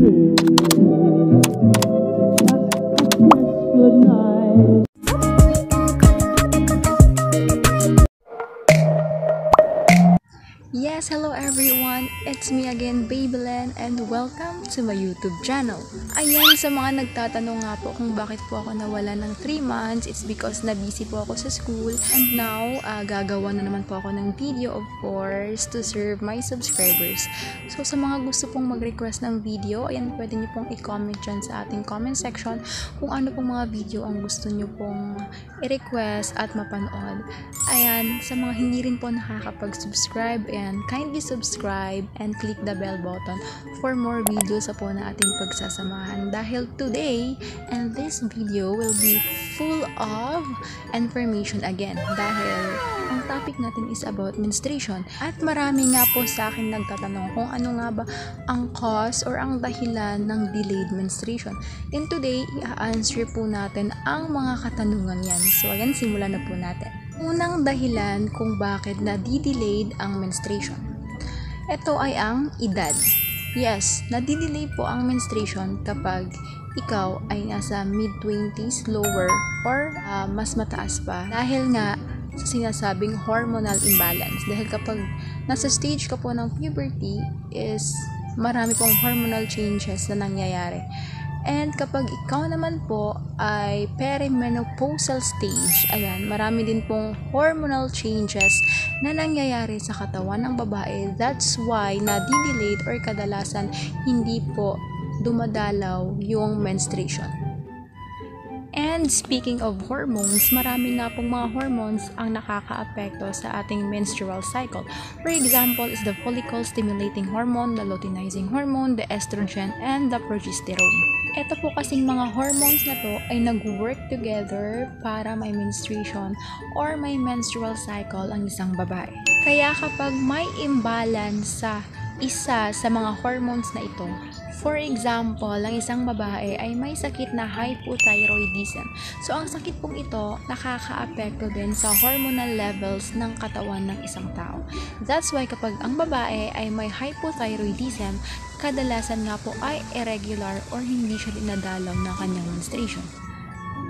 Good night. Yes, hello everyone! It's me again, Babylen, and welcome to my YouTube channel. Ayan, sa mga nagtatanong nga po kung bakit po ako nawala ng 3 months, it's because na-busy po ako sa school. And now, gagawa na naman po ako ng video, of course, to serve my subscribers. So, sa mga gusto pong mag-request ng video, ayan, pwede niyo pong i-comment dyan sa ating comment section kung ano pong mga video ang gusto niyo pong i-request at mapanood. Ayan, sa mga hindi rin po nakakapag-subscribe, and kindly subscribe and click the bell button for more videos po na ating pagsasamahan, dahil today and this video will be full of information again, dahil ang topic natin is about menstruation. At marami nga po sa akin nagtatanong kung ano nga ba ang cause or ang dahilan ng delayed menstruation. And today, i-answer po natin ang mga katanungan yan. So ayan, simulan na po natin. Unang dahilan kung bakit nadidelayed ang menstruation. Ito ay ang edad. Yes, nadidelay po ang menstruation kapag ikaw ay nasa mid-20s, lower, or mas mataas pa. Dahil nga sa sinasabing hormonal imbalance. Dahil kapag nasa stage ka po ng puberty is marami pong hormonal changes na nangyayari. And kapag ikaw naman po ay perimenopausal stage, ayan, marami din pong hormonal changes na nangyayari sa katawan ng babae. That's why nadidelayed or kadalasan hindi po dumadalaw yung menstruation. And speaking of hormones, marami nga pong mga hormones ang nakakaapekto sa ating menstrual cycle. For example is the follicle-stimulating hormone, the luteinizing hormone, the estrogen, and the progesterone. Ito po kasing mga hormones na to ay nag-work together para may menstruation or may menstrual cycle ang isang babae. Kaya kapag may imbalance sa isa sa mga hormones na ito, for example, ang isang babae ay may sakit na hypothyroidism. So, ang sakit pong ito nakakaapekto din sa hormonal levels ng katawan ng isang tao. That's why kapag ang babae ay may hypothyroidism, kadalasan nga po ay irregular or hindi siya dinadalaw ng kanyang menstruation.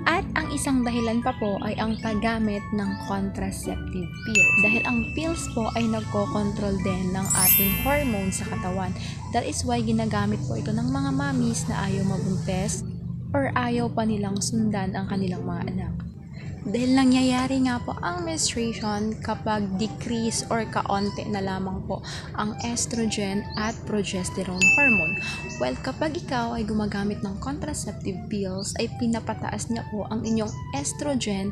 At ang isang dahilan pa po ay ang paggamit ng contraceptive pill. Dahil ang pills po ay nagko-control din ng ating hormones sa katawan. That is why ginagamit po ito ng mga mommies na ayaw mabuntis or ayaw pa nilang sundan ang kanilang mga anak. Dahil nangyayari nga po ang menstruation kapag decrease or kaonte na lamang po ang estrogen at progesterone hormone. Well, kapag ikaw ay gumagamit ng contraceptive pills, ay pinapataas niya po ang inyong estrogen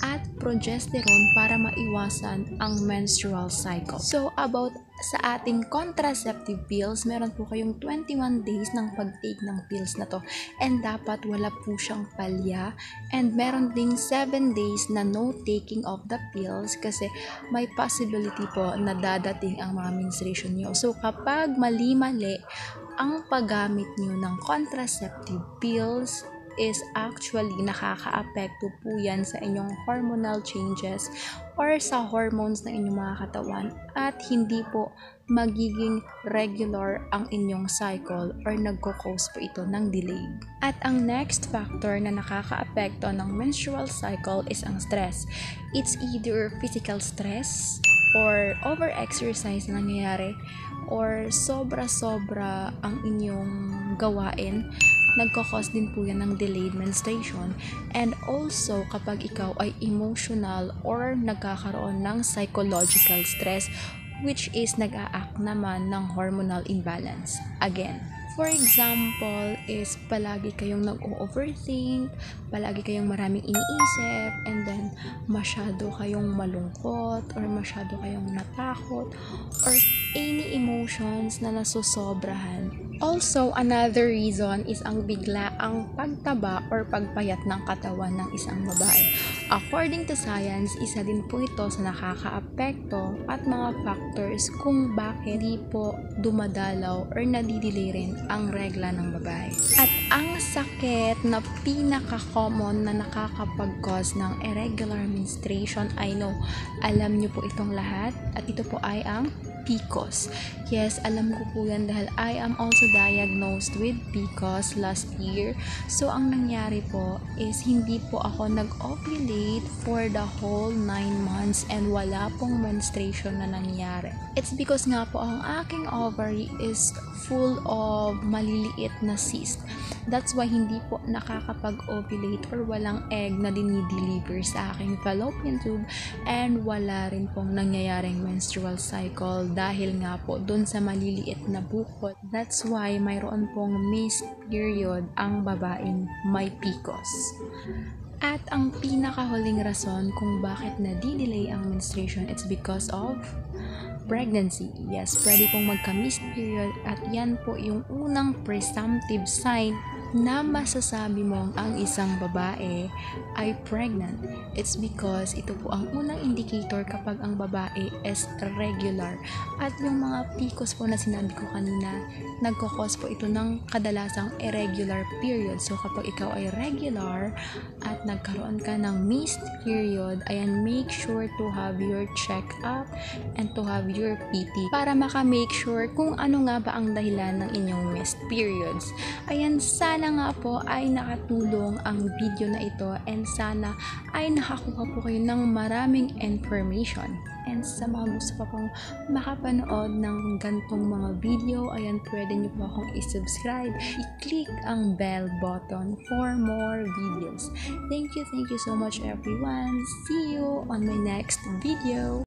at progesterone para maiwasan ang menstrual cycle. So, about sa ating contraceptive pills, meron po kayong 21 days ng pag-take ng pills na to. And dapat wala po siyang palya. And meron ding 7 days na no taking of the pills kasi may possibility po na dadating ang mga menstruation nyo. So, kapag mali-mali ang paggamit nyo ng contraceptive pills, is actually nakakaapekto po yan sa inyong hormonal changes or sa hormones ng inyong mga katawan at hindi po magiging regular ang inyong cycle or nagko-cause po ito ng delay. At ang next factor na nakakaapekto ng menstrual cycle is ang stress. It's either physical stress or over-exercise na nangyayari or sobra-sobra ang inyong gawain, nagkakos din po yan ng delayed menstruation. And also, kapag ikaw ay emotional or nagkakaroon ng psychological stress, which is nag-a-act naman ng hormonal imbalance. Again, for example, is palagi kayong nag-overthink, palagi kayong maraming iniisip, and then masyado kayong malungkot, or masyado kayong natakot, or any emotions na nasusobrahan. Also, another reason is ang biglaang pagtaba or pagpayat ng katawan ng isang babae. According to science, isa din po ito sa nakakaapekto at mga factors kung bakit di po dumadalaw or nadidelay rin ang regla ng babae. At ang sakit na pinaka-common na nakakapag-cause ng irregular menstruation, I know, alam niyo po itong lahat, at ito po ay ang PCOS. Yes, alam ko po yan dahil I am also diagnosed with PCOS last year. So, ang nangyari po is hindi po ako nag-ovulate for the whole 9 months and wala pong menstruation na nangyari. It's because nga po ang aking ovary is full of maliliit na cyst. That's why hindi po nakakapag-ovulate or walang egg na dinideliver sa aking fallopian tube and wala rin pong nangyayaring menstrual cycle dahil nga po dun sa maliliit na bukol. That's why mayroon pong missed period ang babaeng may PCOS. At ang pinakahuling rason kung bakit na-delay ang menstruation, it's because of pregnancy. Yes, pwede pong magka-missed period at yan po yung unang presumptive sign na masasabi mong ang isang babae ay pregnant. It's because ito po ang unang indicator kapag ang babae is regular. At yung mga PCOS po na sinabi ko kanina, nagkakos po ito ng kadalasang irregular period. So kapag ikaw ay regular at nagkaroon ka ng missed period, ayan, make sure to have your check-up and to have your PT para maka-make sure kung ano nga ba ang dahilan ng inyong missed periods. Ayan, sana nga po ay nakatulong ang video na ito and sana ay nakakuha po kayo ng maraming information. And sa mga gusto pa pong makapanood ng gantong mga video, ayan, pwede nyo po akong i-subscribe. I-click ang bell button for more videos. Thank you so much everyone. See you on my next video.